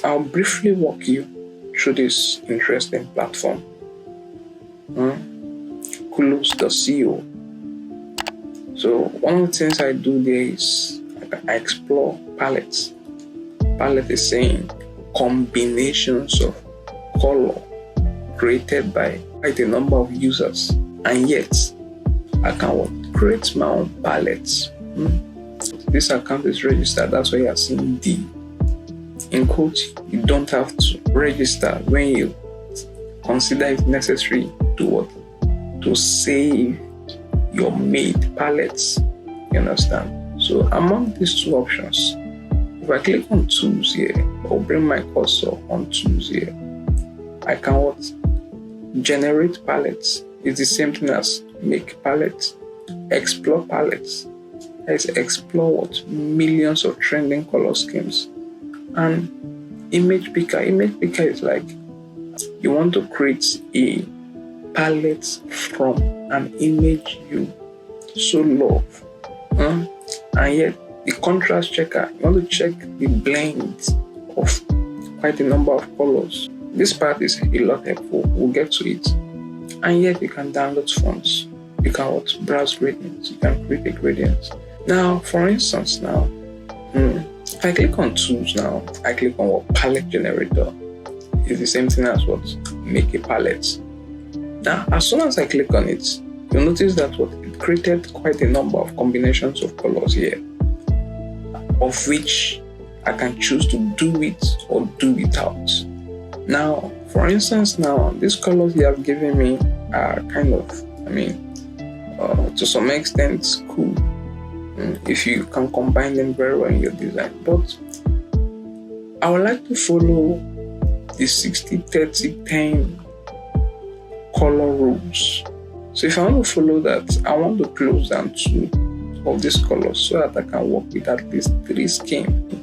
I'll briefly walk you through this interesting platform. Kulos.co. So one of the things I do there is I explore palettes. Palette is saying combinations of color created by quite a number of users, and yet I can create my own palettes. This account is registered, that's why you are seeing D. In quote, you don't have to register when you consider it necessary to save your made palettes. You understand? So among these two options, if I click on tools here, I'll bring my cursor on tools here. I can generate palettes. It's the same thing as make palettes, explore palettes. Let's explore millions of trending color schemes. And image picker. Image picker is like you want to create a palette from an image you so love. And yet the contrast checker, you want to check the blend of quite a number of colors. This part is a lot helpful. We'll get to it. And yet you can download fonts. You can browse gradients. You can create a gradient. Now, for instance, if I click on tools now, I click on palette generator. It's the same thing as make a palette. Now, as soon as I click on it, you'll notice that it created quite a number of combinations of colors here, of which I can choose to do it or do without. Now, for instance, these colors you have given me are kind of, to some extent cool. If you can combine them very well in your design. But I would like to follow the 60-30-10 color rules. So if I want to follow that, I want to close down 2 of these colors so that I can work with at least 3 schemes.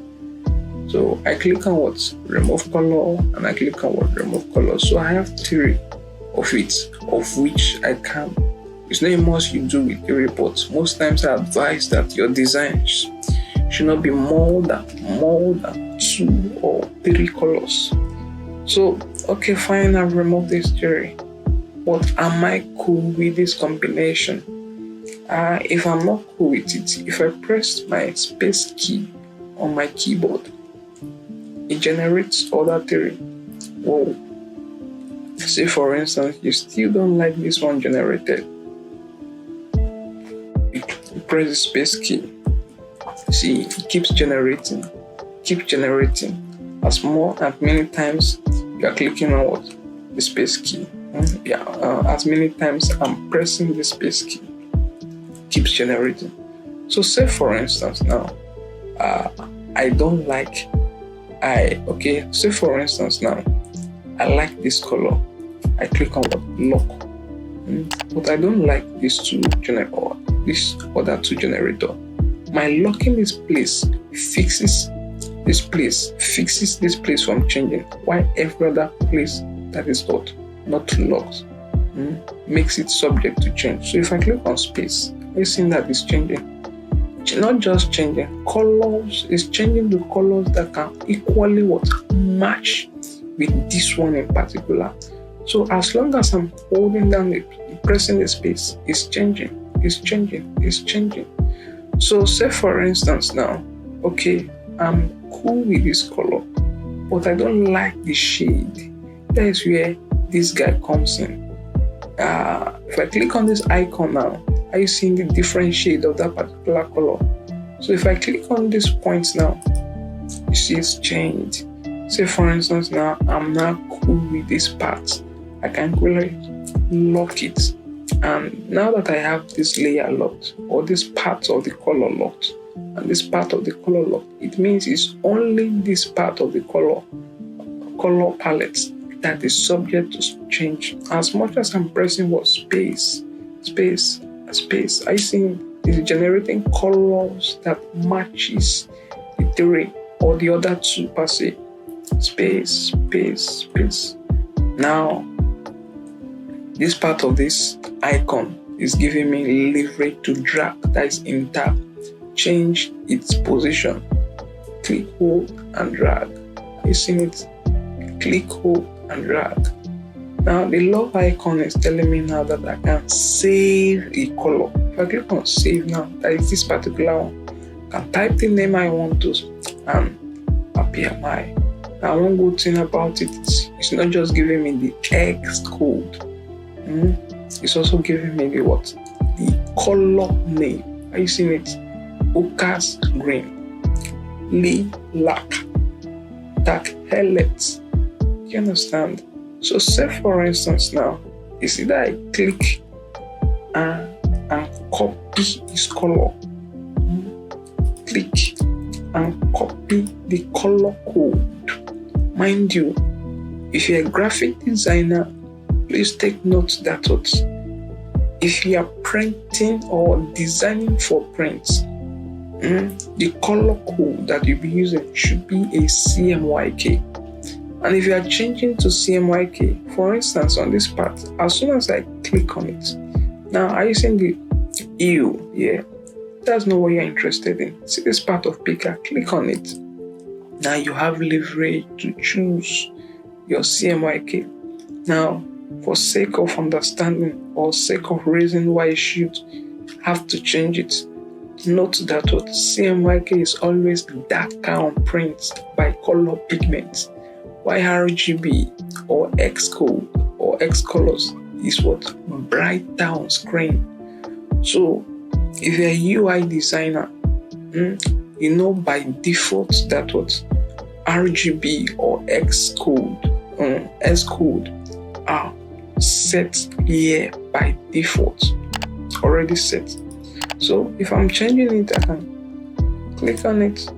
So I click on remove color, and I click on remove color. So I have 3 of it, of which I can. It's not a must you do with 3, but most times I advise that your designs should not be more than 2 or 3 colors. So, okay, fine, I've removed this 3. But am I cool with this combination? If I'm not cool with it, if I press my space key on my keyboard, it generates other 3. Whoa. Say for instance, you still don't like this one generated. Press the space key. See, it keeps generating. As many times you are clicking on the space key. As many times I'm pressing the space key, keeps generating. So say for instance I don't like. Say for instance I like this color. I click on lock. But I don't like these this other 2 generator. My locking this place fixes this place from changing, while every other place that is not locked makes it subject to change. So if I click on space, you're seeing that it's changing. Not just changing colors, it's changing the colors that can equally match with this one in particular. So as long as I'm holding down pressing the space, it's changing. So say for instance I'm cool with this color, but I don't like the shade. That is where this guy comes in. If I click on this icon now, are you seeing the different shade of that particular color? So if I click on these points now, you see it's changed. Say for instance I'm not cool with this part. I can quickly lock it. And now that I have this layer locked, or this part of the color locked, and this part of the color locked, it means it's only this part of the color palette that is subject to change. As much as I'm pressing space, are you seeing it's generating colors that matches the 3 or the other 2 per se? Space. Now, this part of this icon is giving me leverage to drag, that is in tab, change its position click, hold, and drag. You see it? Click, hold, and drag. Now the love icon is telling me now that I can save a color. If I click on save now, that is this particular one. I can type the name I want to and appear my. Now one good thing about it is it's not just giving me the text code. It's also giving me the what? The color name. Are you seeing it? Ochre's green, lilac, dark violet. You understand? So say for instance now, you see that I click and copy this color. Click and copy the color code. Mind you, if you're a graphic designer, please take note that if you are printing or designing for prints, the color code that you'll be using should be a CMYK. And if you are changing to CMYK, for instance, on this part, as soon as I click on it, now I'm using the EU, yeah, that's not what you're interested in. See this part of picker, click on it. Now you have leverage to choose your CMYK. Now, for sake of understanding or sake of reason why you should have to change it, note that CMYK is always darker on print by color pigment, while RGB or Xcode or Xcolors is what? Brighter on screen. So if you're a UI designer, you know by default that RGB or Xcode are set here by default, already set. So if I'm changing it, I can click on it,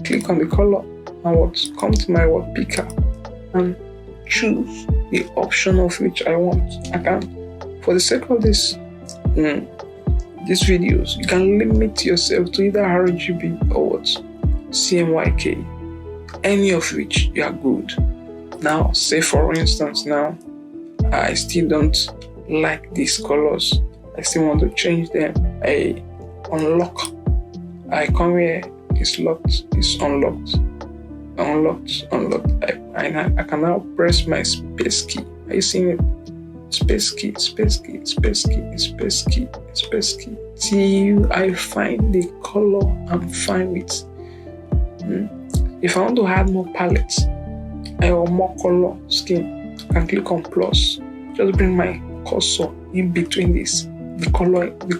click on the color, and come to my picker and choose the option of which I want. I can, for the sake of these videos, you can limit yourself to either RGB or CMYK, any of which you are good. Now, say for instance, now I still don't like these colors. I still want to change them. I unlock. I come here. It's locked. It's unlocked. Unlocked. I can now press my space key. Are you seeing it? Space key. Till I find the color I'm fine with. If I want to add more palettes or more color scheme, I can click on plus. Just bring my cursor in between this, the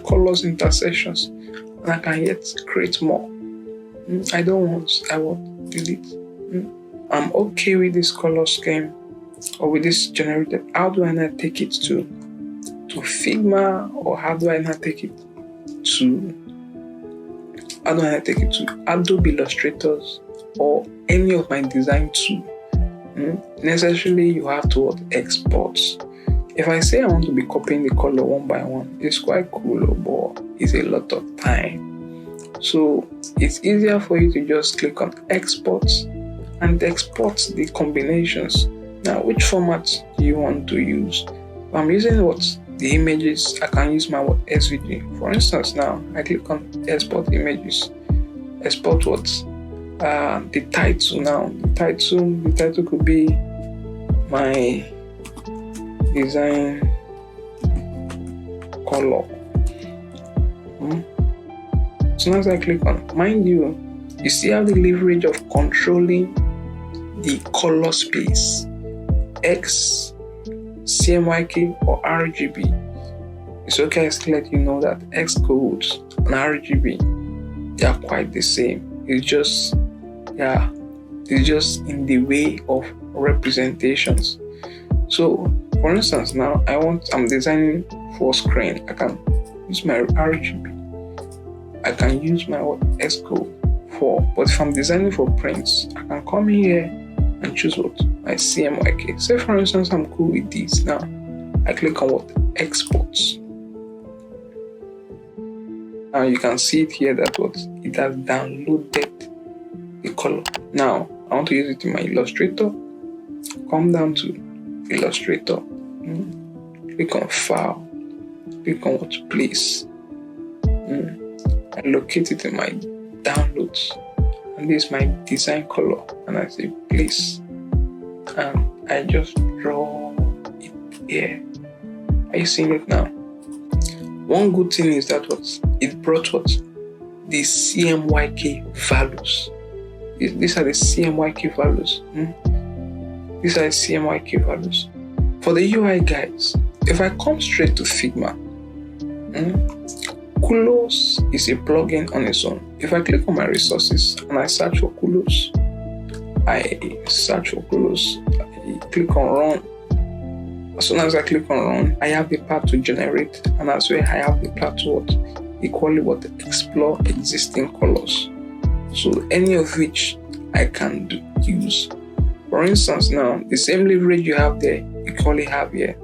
colors intersections, and I can yet create more. I want delete. I'm okay with this color scheme or with this generated. How do I not take it to Figma, or how do I not take it to Adobe Illustrators or any of my design tools? Necessarily you have to export. If I say I want to be copying the color one by one, it's quite cool, but it's a lot of time. So it's easier for you to just click on export and export the combinations. Now, which format do you want to use? If I'm using the images, I can use my SVG. For instance, now I click on export images. Export the title. Now the title could be my design color. So as I click on, mind you see how the leverage of controlling the color space, X, CMYK or RGB. It's okay, I still let you know that Xcode and RGB, they are quite the same. It's just in the way of representations. So for instance, now I'm designing for screen. I can use my RGB. I can use my Xcode but if I'm designing for prints, I can come here and choose my CMYK. Say for instance, I'm cool with this. Now I click on exports. Now you can see it here that it has downloaded the color. Now I want to use it in my Illustrator. Come down to Illustrator, click on File, click on Place. I locate it in my downloads. and this is my design color, and I say place, and I just draw it here. Are you seeing it now? One good thing is that it brought the CMYK values. These are the CMYK values. These are the CMYK values. For the UI guides, if I come straight to Figma, Kulos is a plugin on its own. If I click on my resources and I search for Kulos, I click on run. As soon as I click on run, I have the path to generate, and as well I have the path to explore existing colors. So any of which I can use. For instance, now the same leverage you have there, you equally have here.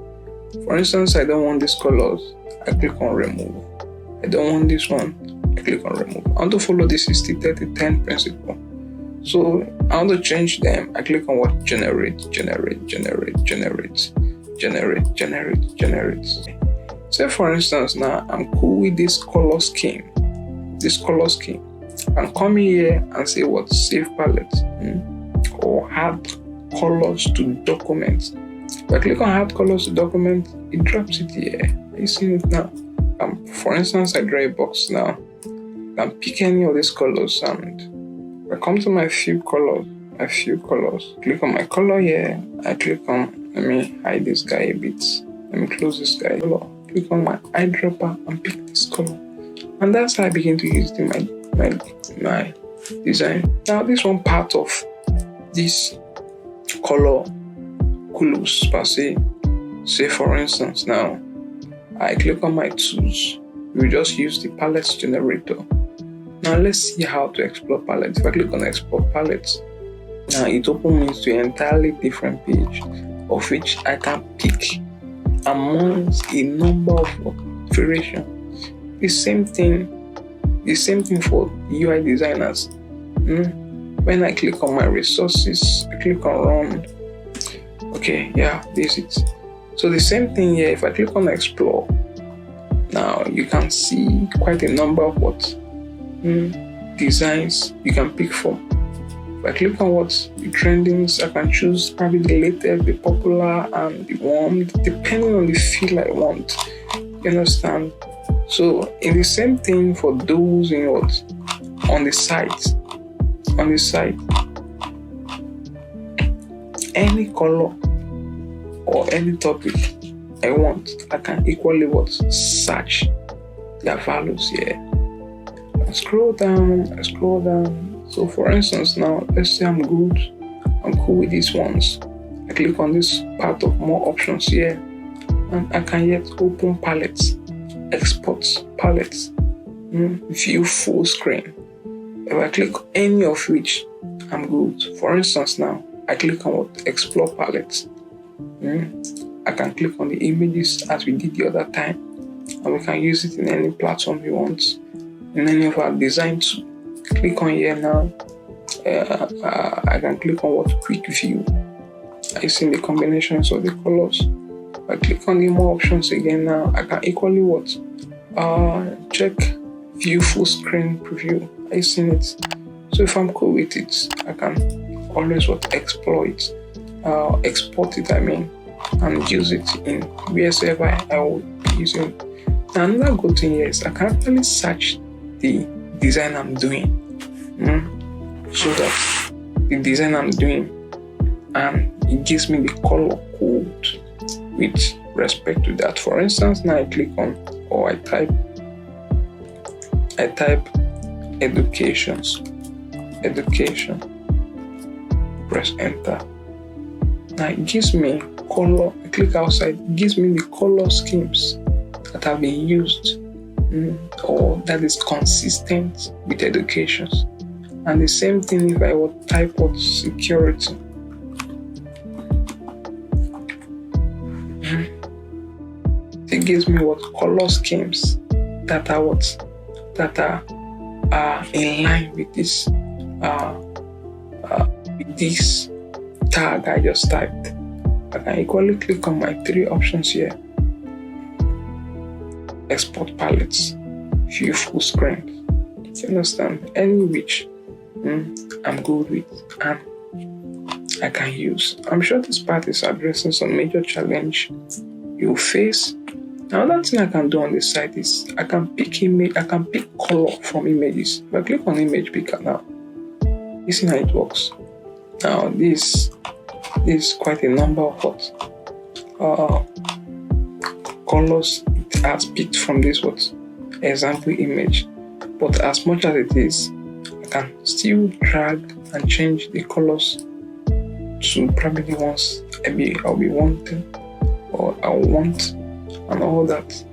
For instance, I don't want these colors, I click on remove. I don't want this one, I click on remove. I want to follow the 60-30-10 principle. So I want to change them, I click on generate. Say for instance, now I'm cool with this color scheme. And come here and say save palette or add colors to document. If I click on add colors to document, it drops it here. Are you seeing it now? For instance, I draw a box now. I can pick any of these colors, and I come to my few colors, click on my color here. I click on, let me hide this guy a bit. Let me close this guy. Click on my eyedropper and pick this color. And that's how I begin to use it in my design. Now this one part of this color Kulos per se. Say for instance now, I click on my tools. We just use the palettes generator. Now let's see how to explore palettes. If I click on export palettes, now it opens to an entirely different page of which I can pick amongst a number of variations. The same thing for UI designers. When I click on my resources, I click on run. Okay, yeah, this is it. So the same thing here, if I click on explore, now you can see quite a number of designs you can pick from. If I click on the trendings, I can choose probably the latest, the popular, and the warm, depending on the feel I want. You understand? So in the same thing for those on the site, any color or any topic I want, I can equally search their values here. I scroll down. So for instance now, let's say I'm cool with these ones. I click on this part of more options here, and I can yet open palettes, export palettes, view full screen. If I click any of which, I'm good. For instance now, I click on explore palettes. I can click on the images as we did the other time, and we can use it in any platform we want, in any of our design tools. Click on here now. I can click on quick view. I see the combinations of the colors. I click on the more options again now. I can equally check view full screen preview. I seen it. So if I'm cool with it, I can always export it, and use it in wherever I will be using it. Now another good thing here is I can actually search the design I'm doing, so that the design I'm doing, and it gives me the color code with respect to that. For instance, now I click on, or I type education, press enter. Now it gives me color. I click outside, it gives me the color schemes that have been used, or that is consistent with educations. And the same thing if I would type security. It gives me color schemes that are in line with this tag I just typed. I can equally click on my three options here. Export palettes, view full screen. You understand? Any which I'm good with and I can use. I'm sure this part is addressing some major challenge you face. Another thing I can do on this site is I can pick image, I can pick color from images. If I click on image picker now, you see how it works. Now this is quite a number of colors it has picked from this example image. But as much as it is, I can still drag and change the colors to probably the ones I'll be wanting or I want and all that.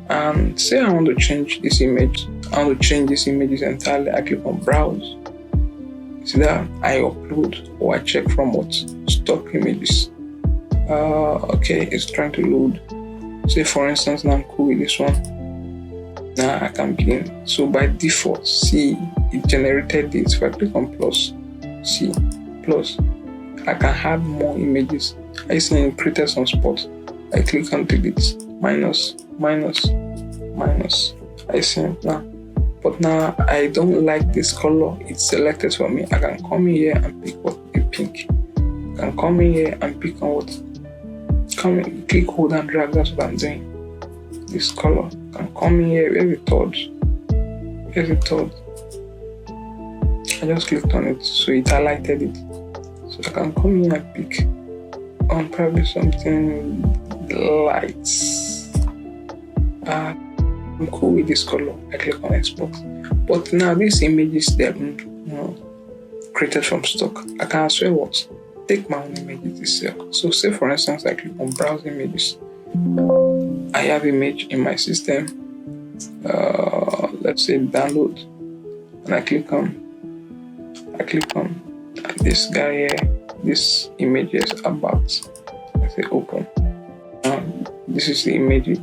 And say I want to change this image, I want to change these images entirely. I click on browse. See that I upload or I check from stock images. Okay, it's trying to load. Say for instance, now I'm cool with this one. Now I can begin. So by default, see, it generated this. If I click on plus, see, plus, I can add more images. I see it created some spots. I click on delete, minus. I see it now. But now I don't like this color. It's selected for me. I can come in here and pick the pink. I can come in here and pick on come in, click, hold and drag. That's what I'm doing. This color. I can come in here. Where's the third? I just clicked on it, so it highlighted it. So I can come in and pick on probably something light. I'm cool with this color. I click on export. But now these images, they're created from stock. I can as well take my own images itself. So say for instance, I click on browse images. I have image in my system. Let's say download, and I click on this guy here. This image is about. I say open. This is the image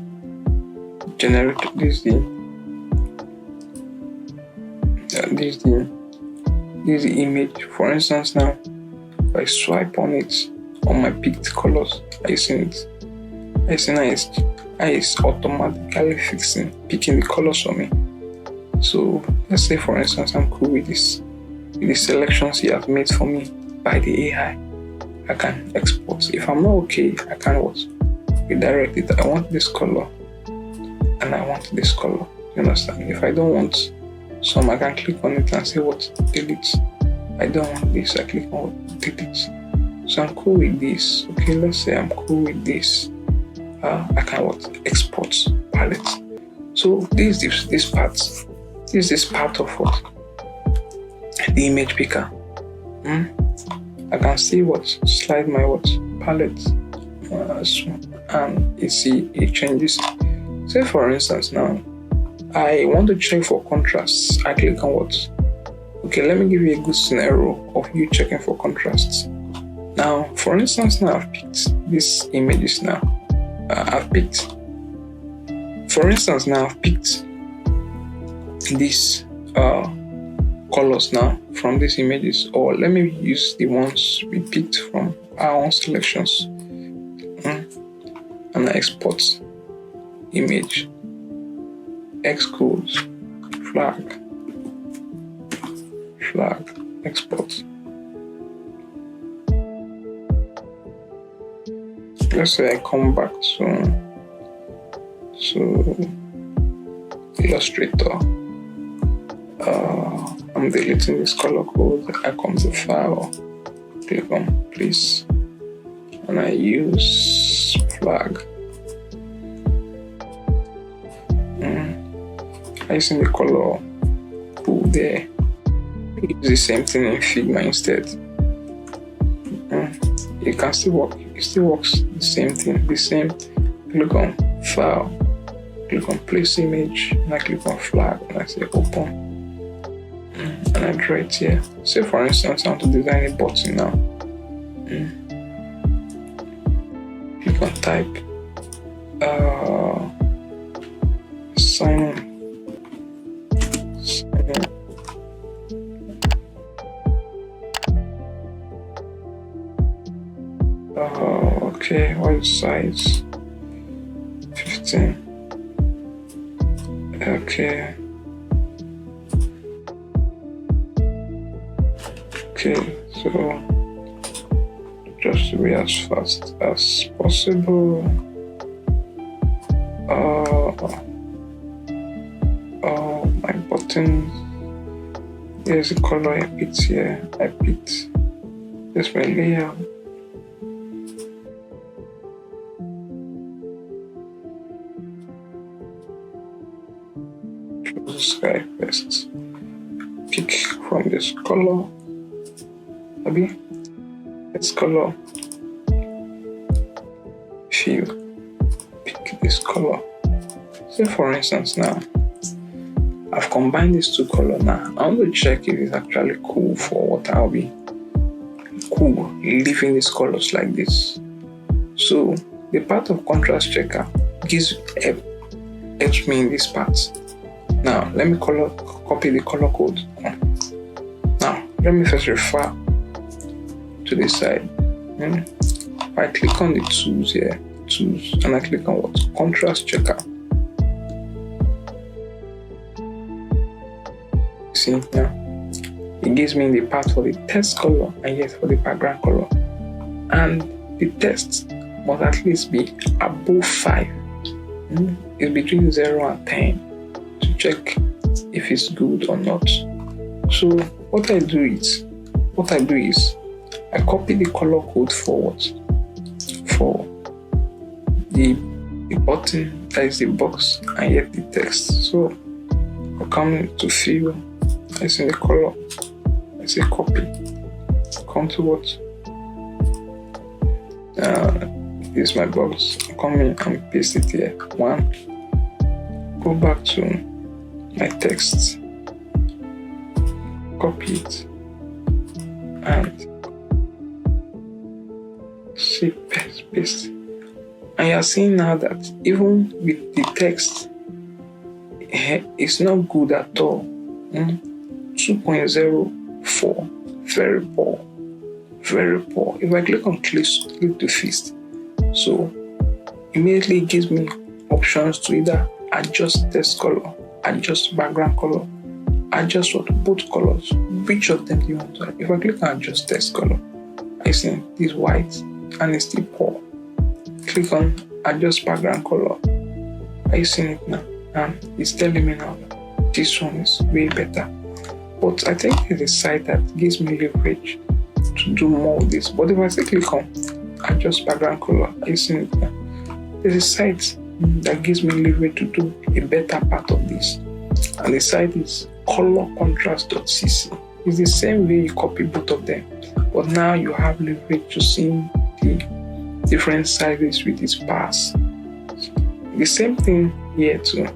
generated. This is the image. For instance, now if I swipe on it on my picked colors, I see it. I see now it's automatically picking the colors for me. So let's say for instance, I'm cool with this. With the selections he has made for me by the AI, I can export. If I'm not okay, I can redirect it. I want this color and I want this color. You understand? If I don't want some, I can click on it and say delete. I don't want this. I click on delete. So I'm cool with this. Okay, let's say I'm cool with this. I can export palette. So this part of the image picker. I can see slide my palette and it changes. Say for instance now I want to check for contrasts. I click on okay, let me give you a good scenario of you checking for contrasts. Now for instance, now I've picked these images now. For instance, now I've picked these colors now from these images, or let me use the ones we picked from our own selections. And I export image, Xcode, flag, export. Let's say I come back to Illustrator. I'm deleting this color code. I come to file, click on place, and I use flag. I see the color pool there. Use the same thing in Figma instead. It can still work. It still works the same thing. The same. Click on file, click on place image, and I click on flag, and I say open. And I draw it here. Say for instance, I want to design a button now. Click on type. Sign in. Okay, what is size? 15. Okay. Okay, so just to be as fast as possible. My button. Here's the color I picked here. I picked this my layer. Choose the sky first. Pick from this color. Maybe this color. Fill. Pick this color. So for instance now, I've combined these two colors now. I want to check if it's actually cool for what I'll be cool leaving these colors like this. So the part of contrast checker helps me in this part. Now let me copy the color code. Now let me first refer to the side. If I click on the tools here, and I click on what? Contrast checker. See now, it gives me the part for the text color and yet for the background color. And the text must at least be above 5. It's between 0 and 10 to check if it's good or not. So what I do is I copy the color code for the button, that is the box, and yet the text. So I come to fill, I see the color, I say copy, come to what? This is my box. I come in and paste it here. 1. Go back to my text, copy it, and see paste. And you are seeing now that even with the text, it's not good at all. 2.04, very poor. If I click on click to fist, so immediately it gives me options to either adjust text color, adjust background color, adjust both colors. Which of them do you want to add? If I click on adjust text color, I see this white and it's still poor. Click on adjust background color. Are you seeing it now? And it's telling me now that this one is way better. But I think it's a site that gives me leverage to do more of this. But if I say click on adjust background color, are you seeing it now? There's a site that gives me leverage to do a better part of this. And the site is colorcontrast.cc. It's the same way you copy both of them, but now you have leverage to see the different sizes with its pass. The same thing here too.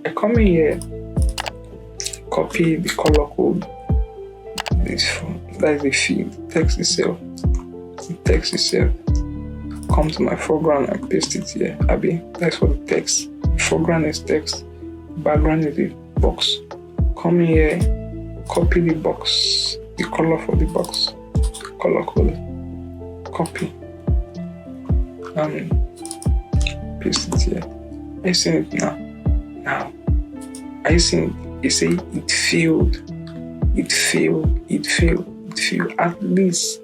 I come in here, copy the color code. That is the field, text itself. The text itself. Come to my foreground and paste it here. That's for the text. Foreground is text. Background is the box. Come in here, copy the box, the color for the box, color code. Copy. And paste it here. I see it now. Now, I see it say it failed. At least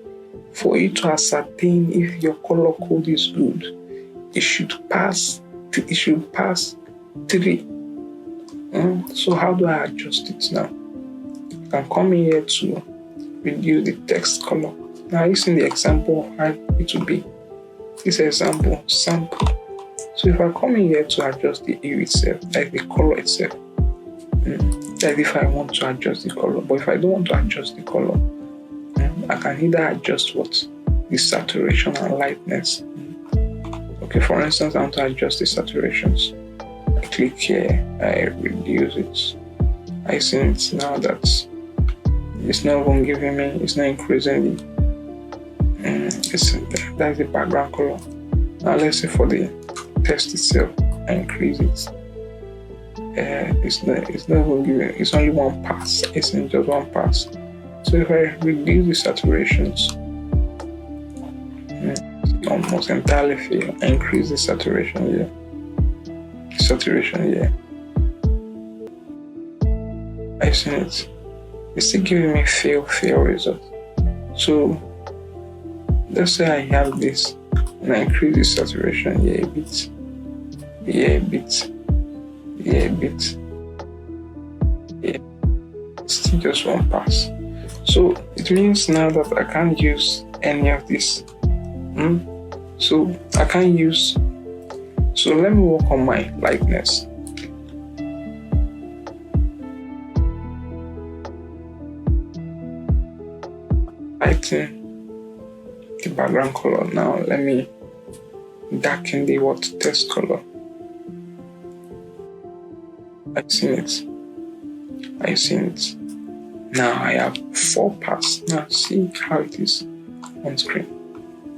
for you to ascertain if your color code is good, it should pass 3. So how do I adjust it now? I can come in here to reduce the text color. Now using the example of how it will be. This example sample. So if I come in here to adjust the hue itself, like the color itself, like if I want to adjust the color, but if I don't want to adjust the color, I can either adjust the saturation and lightness. Okay, for instance, I want to adjust the saturations. I click here, I reduce it. I see it now that it's not even giving me, it's not increasing that's the background color. Now let's say for the text itself, I increase it. It's not even giving, it's only one pass. It's in just one pass. So if I reduce the saturations, almost entirely fail. I increase the saturation here. I see it. It's still giving me fail result. So let's say I have this and I increase the saturation here a bit, here a bit, here a bit, here. Still just one pass. So it means now that I can't use any of this. So I can't use. So let me work on my lightness. Lighten the background color. Now let me darken the text color. I've seen it. I've seen it. Now I have 4 parts. Now see how it is on screen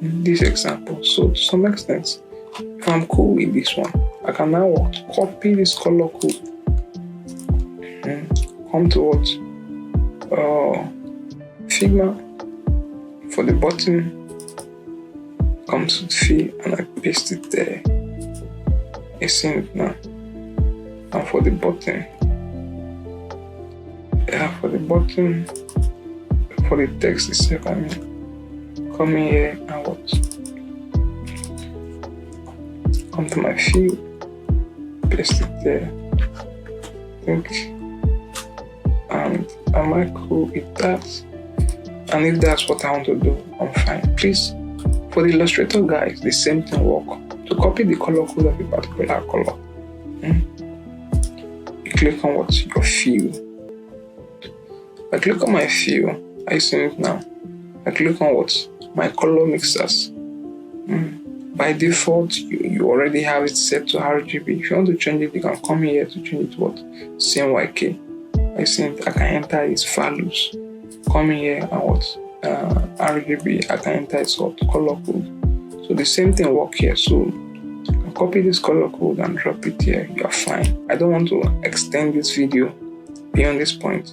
in this example. So to some extent, if I'm cool with this one, I can now copy this color code. Come to Figma for the button. Come to fill and I paste it there. You've seen it now. And for the button, for the text itself, come in here and come to my fill, paste it there. And am I cool with that? And if that's what I want to do, I'm fine. Please, for the Illustrator guys, the same thing work. To copy the color code of a particular color, you click on your fill. I click on my fill. I see it now. I click on my color mixers. By default, you already have it set to RGB. If you want to change it, you can come here to change it to CMYK. I see it. I can enter its values. Come here and RGB. I can enter its color code. So the same thing work here. So I copy this color code and drop it here. You are fine. I don't want to extend this video beyond this point.